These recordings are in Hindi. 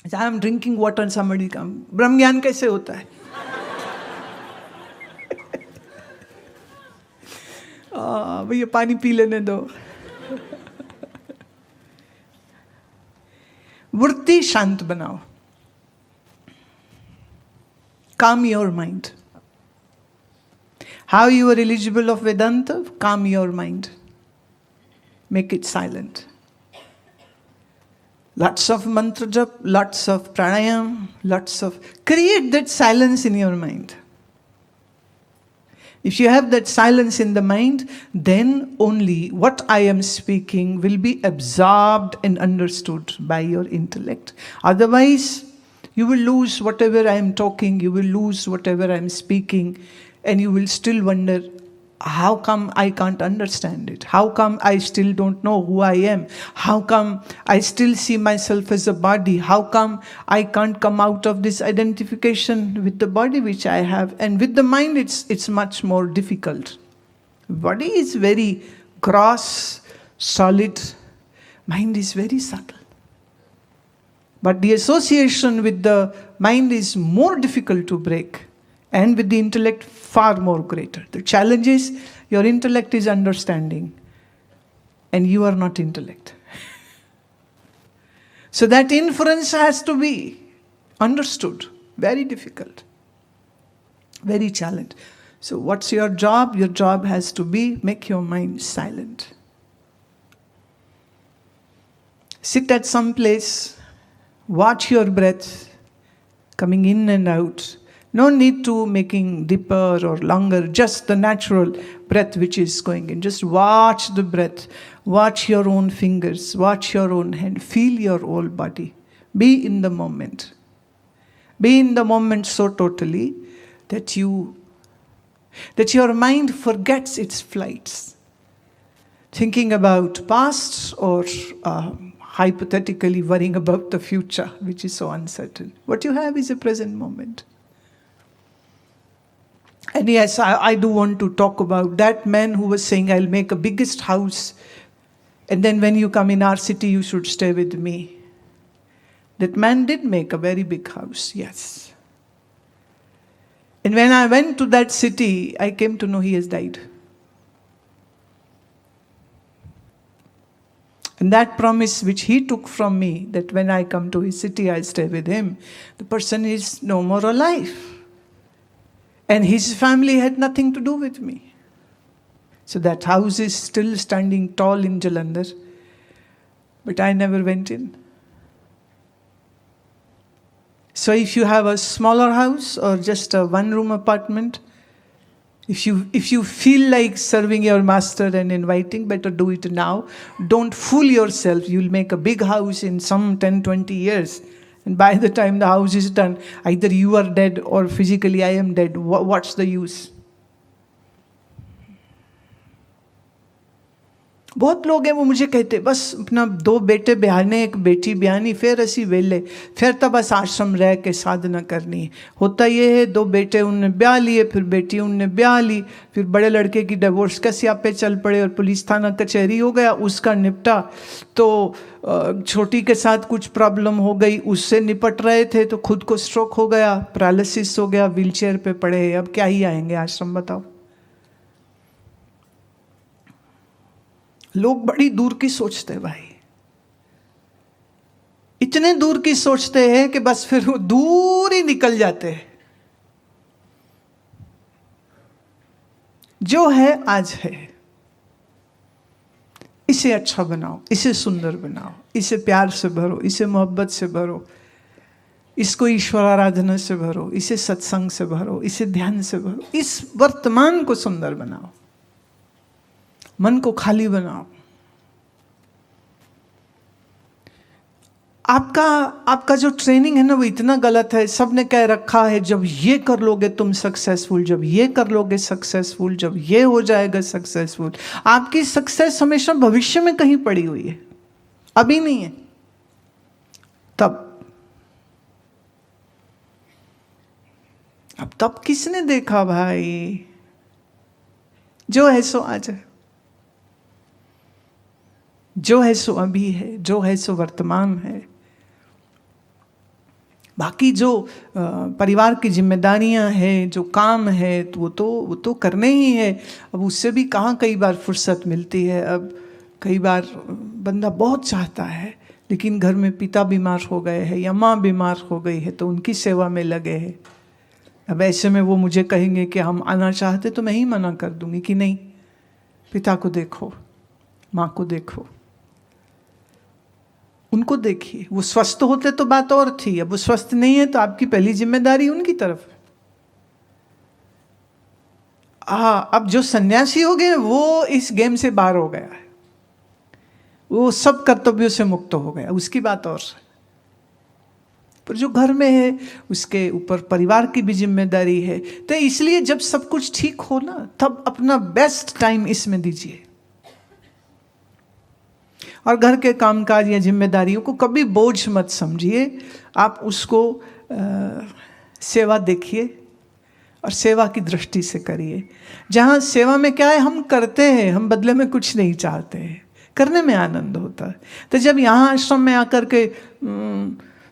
I am drinking water and somebody come, ब्रह्म ज्ञान कैसे होता है? भैया पानी पी लेने दो। वृत्ति शांत बनाओ, calm your mind. How you are eligible of Vedanta? Calm your mind. Make it silent. Lots of mantra jap, lots of pranayam, create that silence in your mind. If you have that silence in the mind, then only what I am speaking will be absorbed and understood by your intellect. Otherwise, you will lose whatever I am talking, you will lose whatever I am speaking, and you will still wonder, how come I can't understand it? How come I still don't know who I am? How come I still see myself as a body? How come I can't come out of this identification with the body which I have? And with the mind, it's much more difficult. Body is very gross, solid. Mind is very subtle. But the association with the mind is more difficult to break, and with the intellect far more greater. The challenge is your intellect is understanding and you are not intellect. So that inference has to be understood. Very difficult. Very challenged. So what's your job? Your job has to be make your mind silent. Sit at some place, watch your breath coming in and out. No need to making deeper or longer, just the natural breath which is going in. Just watch the breath. Watch your own fingers. Watch your own hand. Feel your whole body. Be in the moment. Be in the moment so totally that your mind forgets its flights. Thinking about past or hypothetically worrying about the future, which is so uncertain. What you have is a present moment. And yes, I do want to talk about that man who was saying, I'll make a biggest house, and then when you come in our city, you should stay with me. That man did make a very big house, yes. And when I went to that city, I came to know he has died. And that promise which he took from me, that when I come to his city, I'll stay with him, the person is no more alive. And his family had nothing to do with me. So that house is still standing tall in Jalandhar. But I never went in. So if you have a smaller house or just a one-room apartment, if you feel like serving your master and inviting, better do it now. Don't fool yourself. You'll make a big house in some 10, 20 years. And by the time the house is done, either you are dead or physically I am dead. What's the use? बहुत लोग हैं वो मुझे कहते बस अपना 2 बेटे ब्याहने 1 बेटी ब्याहनी फिर असी वेले फिर तो बस आश्रम रह के साधना करनी। होता ये है 2 बेटे उनने ब्याह लिए, फिर बेटी उनने ब्याह ली, फिर बड़े लड़के की डिवोर्स का स्यापे चल पड़े और पुलिस थाना कचहरी हो गया, उसका निपटा। तो छोटी के साथ कुछ प्रॉब्लम हो गई, उससे निपट रहे थे तो खुद को स्ट्रोक हो गया, पैरालिसिस हो गया, व्हीलचेयर पे पड़े। अब क्या ही आएंगे आश्रम, बताओ। लोग बड़ी दूर की सोचते हैं भाई, इतने दूर की सोचते हैं कि बस फिर वो दूर ही निकल जाते हैं। जो है आज है, इसे अच्छा बनाओ, इसे सुंदर बनाओ, इसे प्यार से भरो, इसे मोहब्बत से भरो, इसको ईश्वर आराधना से भरो, इसे सत्संग से भरो, इसे ध्यान से भरो। इस वर्तमान को सुंदर बनाओ, मन को खाली बनाओ। आपका जो ट्रेनिंग है ना वो इतना गलत है। सबने कह रखा है जब ये कर लोगे तुम सक्सेसफुल, जब ये कर लोगे सक्सेसफुल, जब ये हो जाएगा सक्सेसफुल। आपकी सक्सेस हमेशा भविष्य में कहीं पड़ी हुई है, अभी नहीं है। तब किसने देखा भाई? जो है सो आज है, जो है सो अभी है, जो है सो वर्तमान है। बाकी जो परिवार की जिम्मेदारियां हैं, जो काम है, तो वो तो करने ही है। अब उससे भी कहाँ कई बार फुर्सत मिलती है। अब कई बार बंदा बहुत चाहता है, लेकिन घर में पिता बीमार हो गए हैं या माँ बीमार हो गई है, तो उनकी सेवा में लगे हैं। अब ऐसे में वो मुझे कहेंगे कि हम आना चाहते, तो मैं ही मना कर दूंगी कि नहीं, पिता को देखो, माँ को देखो, उनको देखिए। वो स्वस्थ होते तो बात और थी, अब वो स्वस्थ नहीं है तो आपकी पहली जिम्मेदारी उनकी तरफ है। अब जो सन्यासी हो गए वो इस गेम से बाहर हो गया है, वो सब कर्तव्यों से मुक्त हो गया, उसकी बात और है। पर जो घर में है उसके ऊपर परिवार की भी जिम्मेदारी है। तो इसलिए जब सब कुछ ठीक हो ना, तब अपना बेस्ट टाइम इसमें दीजिए। और घर के कामकाज या जिम्मेदारियों को कभी बोझ मत समझिए, आप उसको सेवा देखिए और सेवा की दृष्टि से करिए। जहाँ सेवा में क्या है, हम करते हैं, हम बदले में कुछ नहीं चाहते हैं, करने में आनंद होता है। तो जब यहाँ आश्रम में आकर के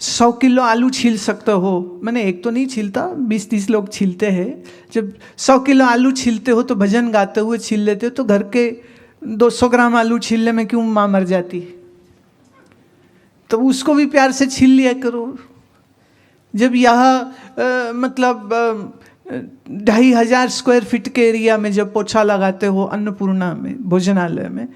100 किलो आलू छील सकते हो, मैंने एक तो नहीं छीलता, 20-30 लोग छीलते हैं। जब 100 किलो आलू छीलते हो तो भजन गाते हुए छील लेते हो, तो घर के 200 ग्राम आलू छीलने में क्यों माँ मर जाती? तो उसको भी प्यार से छील लिया करो। जब यहाँ मतलब 2500 स्क्वायर फीट के एरिया में जब पोछा लगाते हो अन्नपूर्णा में, भोजनालय में,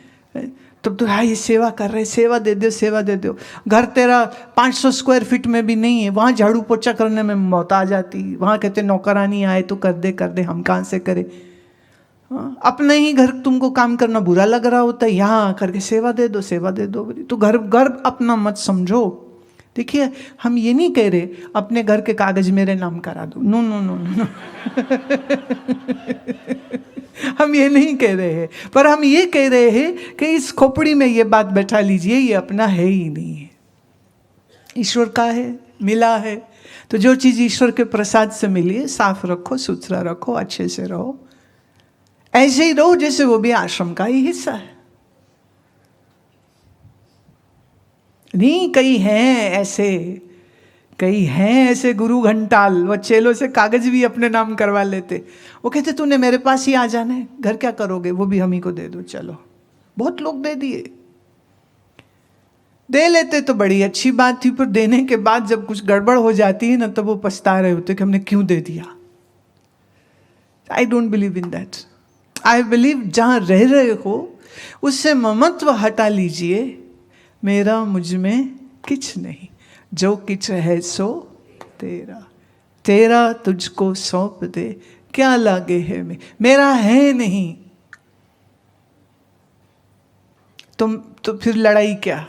तब तो हाँ ये सेवा कर रहे, सेवा दे दो, सेवा दे दो। घर तेरा 500 स्क्वायर फीट में भी नहीं है, वहाँ झाड़ू पोछा करने में मौत आ जाती। वहाँ कहते नौकरानी आए तो कर दे, हम कहाँ से करें। अपने ही घर तुमको काम करना बुरा लग रहा होता है, यहाँ करके सेवा दे दो, सेवा दे दो। तो घर अपना मत समझो। देखिए, हम ये नहीं कह रहे अपने घर के कागज मेरे नाम करा दो, नो नो नो नो, हम ये नहीं कह रहे हैं। पर हम ये कह रहे हैं कि इस खोपड़ी में ये बात बैठा लीजिए, ये अपना है ही नहीं है, ईश्वर का है, मिला है। तो जो चीज़ ईश्वर के प्रसाद से मिली है, साफ रखो, सुथरा रखो, अच्छे से रहो, ऐसे ही रहो जैसे वो भी आश्रम का ही हिस्सा है। नहीं, कई हैं ऐसे गुरु घंटाल, वो चेलों से कागज भी अपने नाम करवा लेते। वो कहते तूने मेरे पास ही आ जाना है, घर क्या करोगे, वो भी हम ही को दे दो, चलो। बहुत लोग दे दिए, दे लेते तो बड़ी अच्छी बात थी, पर देने के बाद जब कुछ गड़बड़ हो जाती है ना, तब वो पछता रहे होते कि हमने क्यों दे दिया। I don't believe in that. I believe जहाँ रह रहे हो उससे ममत्व हटा लीजिए। मेरा मुझ में किछ नहीं, जो किछ है सो तेरा, तेरा तुझको सौंप दे, क्या लागे है मेरा है नहीं। तुम तो फिर लड़ाई क्या?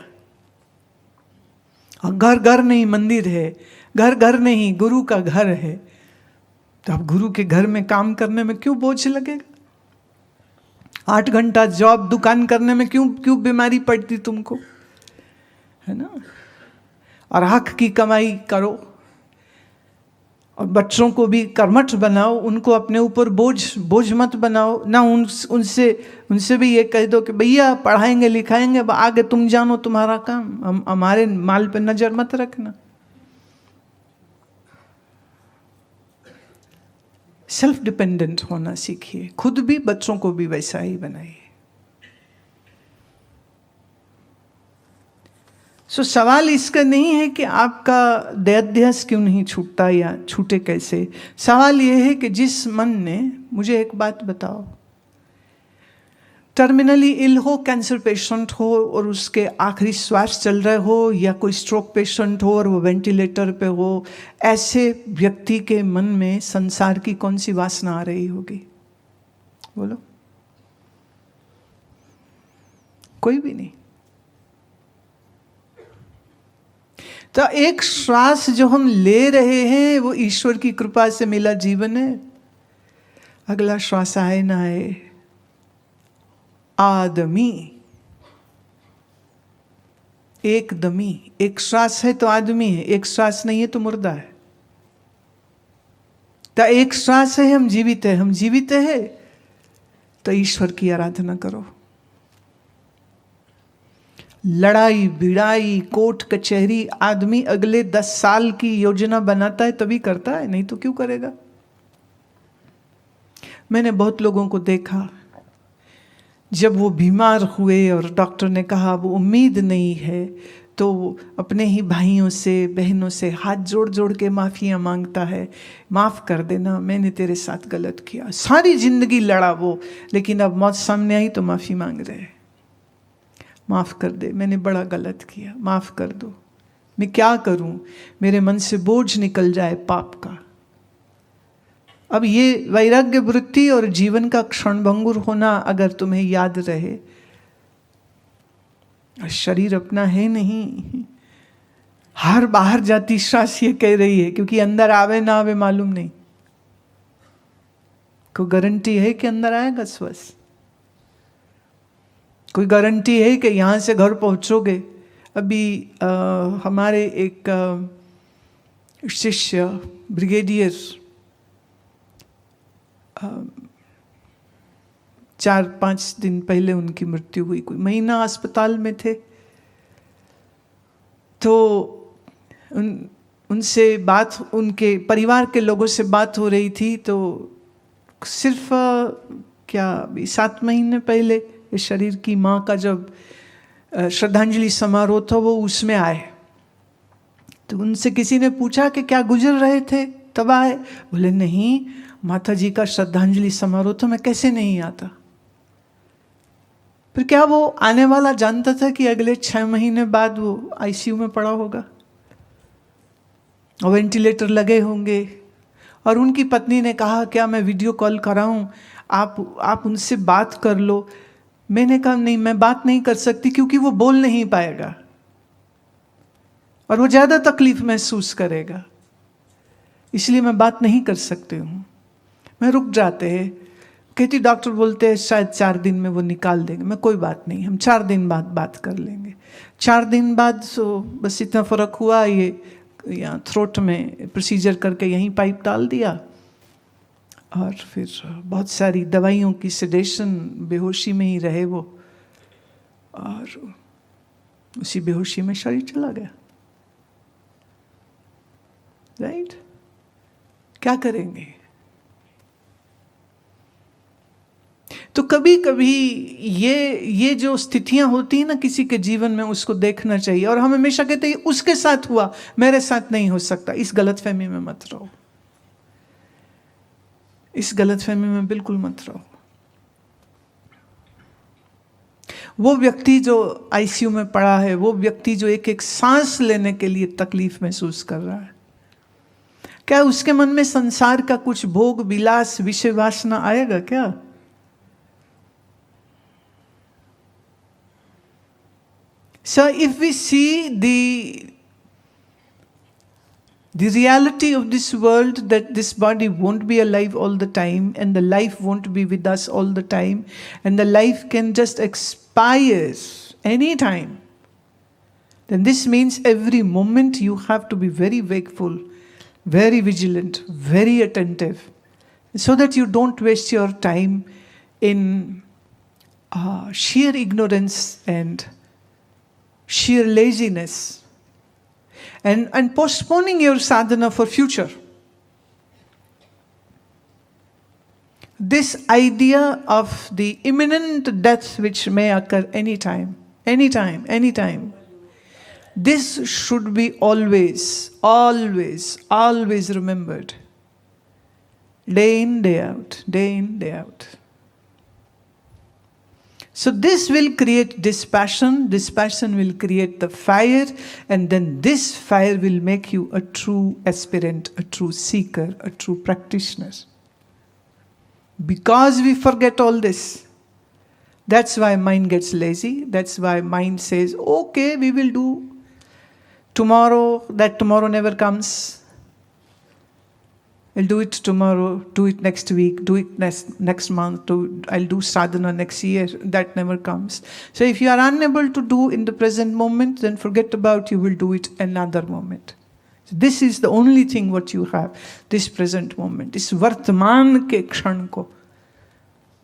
घर घर नहीं मंदिर है, घर घर नहीं गुरु का घर है। तो अब गुरु के घर में काम करने में क्यों बोझ लगेगा? 8 घंटा जॉब दुकान करने में क्यों बीमारी पड़ती तुमको, है ना? और हक की कमाई करो और बच्चों को भी कर्मठ बनाओ, उनको अपने ऊपर बोझ मत बनाओ ना। उनसे भी ये कह दो कि भैया पढ़ाएंगे लिखाएंगे, अब आगे तुम जानो, तुम्हारा काम, हमारे माल पे नजर मत रखना। सेल्फ डिपेंडेंट होना सीखिए, खुद भी बच्चों को भी वैसा ही बनाइए। सवाल इसका नहीं है कि आपका देहाध्यास क्यों नहीं छूटता या छूटे कैसे। सवाल यह है कि जिस मन ने, मुझे एक बात बताओ, टर्मिनली इल हो, कैंसर पेशेंट हो और उसके आखिरी श्वास चल रहे हो, या कोई स्ट्रोक पेशेंट हो और वो वेंटिलेटर पे हो, ऐसे व्यक्ति के मन में संसार की कौन सी वासना आ रही होगी? बोलो। कोई भी नहीं। तो एक श्वास जो हम ले रहे हैं वो ईश्वर की कृपा से मिला जीवन है। अगला श्वास आए ना आए, आदमी एकदमी, एक श्वास है तो आदमी है, एक श्वास नहीं है तो मुर्दा है। तो एक श्वास है, हम जीवित है, हम जीवित है तो ईश्वर की आराधना करो। लड़ाई भिड़ाई कोर्ट कचहरी आदमी अगले 10 साल की योजना बनाता है तभी करता है, नहीं तो क्यों करेगा। मैंने बहुत लोगों को देखा, जब वो बीमार हुए और डॉक्टर ने कहा वो उम्मीद नहीं है, तो अपने ही भाइयों से बहनों से हाथ जोड़ जोड़ के माफ़ियाँ मांगता है, माफ़ कर देना, मैंने तेरे साथ गलत किया। सारी जिंदगी लड़ा वो, लेकिन अब मौत सामने आई तो माफ़ी मांग रहे, माफ़ कर दे, मैंने बड़ा गलत किया, माफ़ कर दो, मैं क्या करूं, मेरे मन से बोझ निकल जाए पाप का। अब ये वैराग्य वृत्ति और जीवन का क्षणभंगुर होना अगर तुम्हें याद रहे, शरीर अपना है नहीं, हर बाहर जाती श्वास ये कह रही है, क्योंकि अंदर आवे ना आवे मालूम नहीं, कोई गारंटी है कि अंदर आएगा श्वास? कोई गारंटी है कि यहाँ से घर पहुँचोगे? अभी हमारे एक शिष्य ब्रिगेडियर 4-5 दिन पहले उनकी मृत्यु हुई, कोई महीना अस्पताल में थे। तो उनसे बात, उनके परिवार के लोगों से बात हो रही थी, तो सिर्फ 7 महीने पहले इस शरीर की माँ का जब श्रद्धांजलि समारोह था वो उसमें आए। तो उनसे किसी ने पूछा कि क्या गुजर रहे थे तब आए? बोले नहीं, माता जी का श्रद्धांजलि समारोह था, मैं कैसे नहीं आता। फिर क्या वो आने वाला जानता था कि अगले 6 महीने बाद वो आईसीयू में पड़ा होगा और वेंटिलेटर लगे होंगे? और उनकी पत्नी ने कहा क्या मैं वीडियो कॉल कराऊं, आप उनसे बात कर लो। मैंने कहा नहीं, मैं बात नहीं कर सकती, क्योंकि वो बोल नहीं पाएगा और वो ज़्यादा तकलीफ महसूस करेगा, इसलिए मैं बात नहीं कर सकती हूँ। मैं रुक जाते हैं, कहती डॉक्टर बोलते हैं शायद 4 दिन में वो निकाल देंगे। मैं कोई बात नहीं, हम 4 दिन बाद बात कर लेंगे। 4 दिन बाद बस इतना फ़र्क हुआ, ये यहाँ थ्रोट में प्रोसीजर करके यहीं पाइप डाल दिया और फिर बहुत सारी दवाइयों की सेडेशन, बेहोशी में ही रहे वो, और उसी बेहोशी में शरीर चला गया। राइट? क्या करेंगे? तो कभी कभी ये जो स्थितियां होती हैं ना किसी के जीवन में, उसको देखना चाहिए। और हम हमेशा कहते हैं उसके साथ हुआ, मेरे साथ नहीं हो सकता। इस गलतफहमी में मत रहो, इस गलतफहमी में बिल्कुल मत रहो। वो व्यक्ति जो आईसीयू में पड़ा है, वो व्यक्ति जो एक एक सांस लेने के लिए तकलीफ महसूस कर रहा है, क्या उसके मन में संसार का कुछ भोग विलास विषय वासना आएगा क्या? So if we see the reality of this world, that this body won't be alive all the time, and the life won't be with us all the time, and the life can just expire any time, then this means every moment you have to be very wakeful, very vigilant, very attentive, so that you don't waste your time in sheer ignorance and sheer laziness, and postponing your sadhana for future. This idea of the imminent death which may occur anytime, this should be always remembered. Day in, day out. So this will create dispassion will create the fire, and then this fire will make you a true aspirant, a true seeker, a true practitioner. Because we forget all this, that's why mind gets lazy, that's why mind says, okay, we will do tomorrow, that tomorrow never comes. I'll do it tomorrow, do it next week, do it next month, I'll do sadhana next year. That never comes. So if you are unable to do in the present moment, then forget about, you will do it another moment. So this is the only thing what you have, this present moment. इस वर्तमान के क्षण को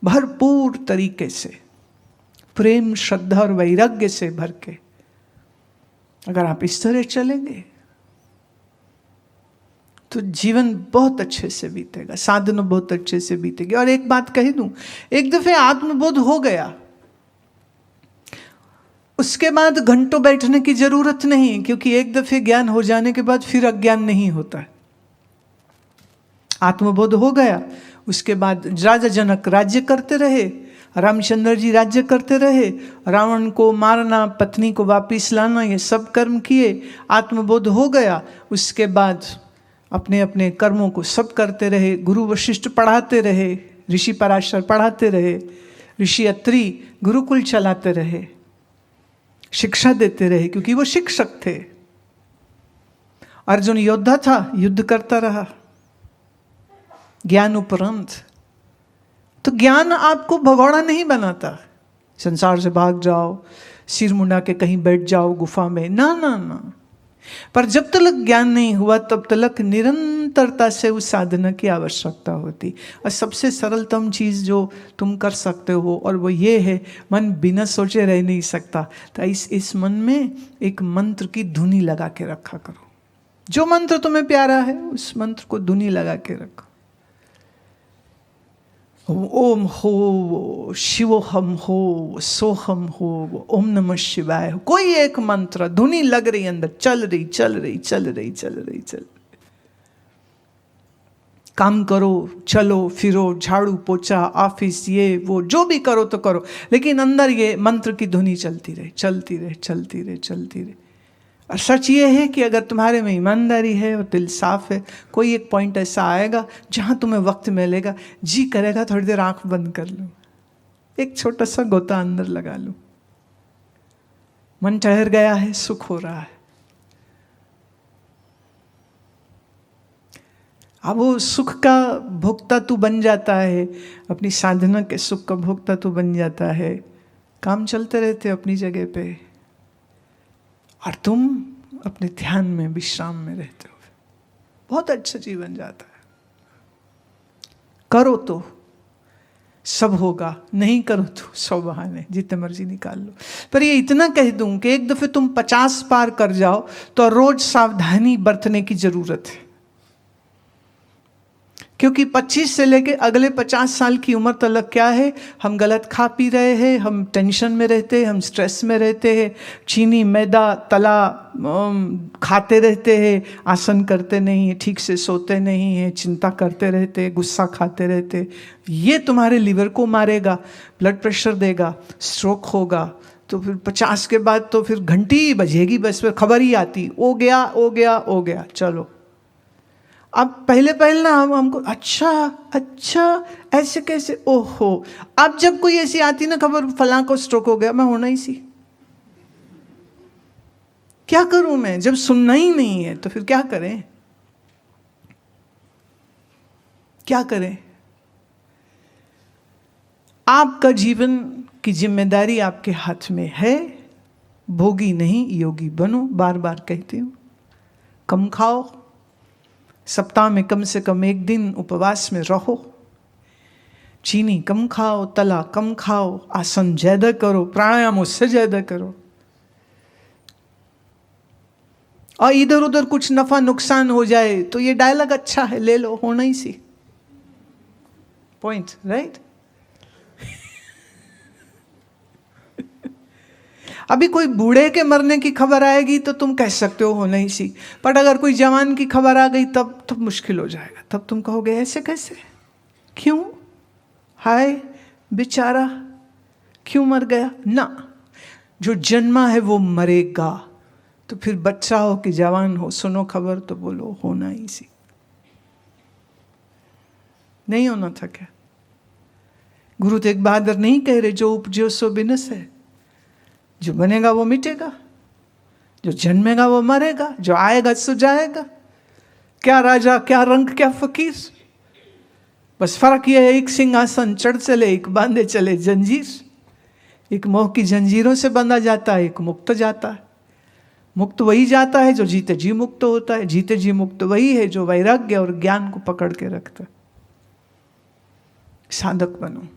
भरपूर तरीके से प्रेम, श्रद्धा और वैराग्य से भर के अगर आप इस तरह चलेंगे तो जीवन बहुत अच्छे से बीतेगा, साधना बहुत अच्छे से बीतेगी। और एक बात कह दूं, एक दफे आत्मबोध हो गया, उसके बाद घंटों बैठने की जरूरत नहीं, क्योंकि एक दफे ज्ञान हो जाने के बाद फिर अज्ञान नहीं होता है। आत्मबोध हो गया, उसके बाद राजा जनक राज्य करते रहे, रामचंद्र जी राज्य करते रहे, रावण को मारना, पत्नी को वापिस लाना, ये सब कर्म किए। आत्मबोध हो गया, उसके बाद अपने अपने कर्मों को सब करते रहे। गुरु वशिष्ठ पढ़ाते रहे, ऋषि पराशर पढ़ाते रहे, ऋषि अत्रि गुरुकुल चलाते रहे, शिक्षा देते रहे, क्योंकि वो शिक्षक थे। अर्जुन योद्धा था, युद्ध करता रहा ज्ञान उपरांत। तो ज्ञान आपको भगोड़ा नहीं बनाता, संसार से भाग जाओ, सिर मुंडा के कहीं बैठ जाओ गुफा में, ना ना ना। पर जब तक ज्ञान नहीं हुआ तब तक निरंतरता से उस साधना की आवश्यकता होती। और सबसे सरलतम चीज़ जो तुम कर सकते हो, और वो ये है, मन बिना सोचे रह नहीं सकता, तो इस मन में एक मंत्र की धुनी लगा के रखा करो। जो मंत्र तुम्हें प्यारा है उस मंत्र को धुनी लगा के रखो। ओम हो, शिवोहम हो, सोहम हो, ओम नमः शिवाय हो, कोई एक मंत्र धुनी लग रही अंदर, चल रही चल रही चल रही चल रही चल रही। काम करो, चलो फिरो, झाड़ू पोछा, ऑफिस, ये वो जो भी करो तो करो, लेकिन अंदर ये मंत्र की धुनी चलती रहे चलती रहे चलती रहे चलती रहे। और सच ये है कि अगर तुम्हारे में ईमानदारी है और दिल साफ है, कोई एक पॉइंट ऐसा आएगा जहाँ तुम्हें वक्त मिलेगा, जी करेगा थोड़ी देर आंख बंद कर लूँ, एक छोटा सा गोता अंदर लगा लूँ, मन ठहर गया है, सुख हो रहा है। अब वो सुख का भोक्ता तू बन जाता है, अपनी साधना के सुख का भोक्ता तू बन जाता है। काम चलते रहते अपनी जगह पे, और तुम अपने ध्यान में, विश्राम में रहते हो, बहुत अच्छा जीवन जाता है। करो तो सब होगा, नहीं करो तो 100 बहाने, जितने मर्जी निकाल लो। पर ये इतना कह दूं कि एक दफे तुम 50 पार कर जाओ तो रोज सावधानी बरतने की जरूरत है, क्योंकि 25 से लेके अगले 50 साल की उम्र तक क्या है, हम गलत खा पी रहे हैं, हम टेंशन में रहते हैं, हम स्ट्रेस में रहते हैं, चीनी मैदा तला खाते रहते हैं, आसन करते नहीं हैं, ठीक से सोते नहीं हैं, चिंता करते रहते हैं, गुस्सा खाते रहते हैं। ये तुम्हारे लिवर को मारेगा, ब्लड प्रेशर देगा, स्ट्रोक होगा। तो फिर 50 के बाद तो फिर घंटी बजेगी, बस फिर खबर ही आती, हो गया हो गया हो गया। चलो अब पहले पहले ना हमको अच्छा ऐसे कैसे, ओहो। अब जब कोई ऐसी आती ना खबर, फलां को स्ट्रोक हो गया, मैं होना ही सी, क्या करूं मैं? जब सुनना ही नहीं है तो फिर क्या करें, क्या करें? आपका जीवन की जिम्मेदारी आपके हाथ में है, भोगी नहीं योगी बनो, बार बार कहती हूं। कम खाओ, सप्ताह में कम से कम 1 दिन उपवास में रहो, चीनी कम खाओ, तला कम खाओ, आसन ज्यादा करो, प्राणायाम उससे ज्यादा करो। और इधर उधर कुछ नफा नुकसान हो जाए तो ये डायलॉग अच्छा है, ले लो, होना ही सी, पॉइंट, राइट? अभी कोई बूढ़े के मरने की खबर आएगी तो तुम कह सकते हो नहीं सी, पर अगर कोई जवान की खबर आ गई तब मुश्किल हो जाएगा। तब तुम कहोगे ऐसे कैसे, क्यों, हाय बेचारा क्यों मर गया? ना, जो जन्मा है वो मरेगा। तो फिर बच्चा हो कि जवान हो, सुनो खबर तो बोलो होना ही सी। नहीं होना था क्या? गुरु तेग बहादुर नहीं कह रहे जो उपजो सो बिनस है, जो बनेगा वो मिटेगा, जो जन्मेगा वो मरेगा, जो आएगा सो जाएगा। क्या राजा, क्या रंग, क्या फकीर, बस फर्क ये है, एक सिंहासन चढ़ चले, एक बांधे चले जंजीर। एक मोह की जंजीरों से बंधा जाता है, एक मुक्त जाता है। मुक्त वही जाता है जो जीते जी मुक्त होता है, जीते जी मुक्त वही है जो वैराग्य और ज्ञान को पकड़ के रखता है। साधक बनो।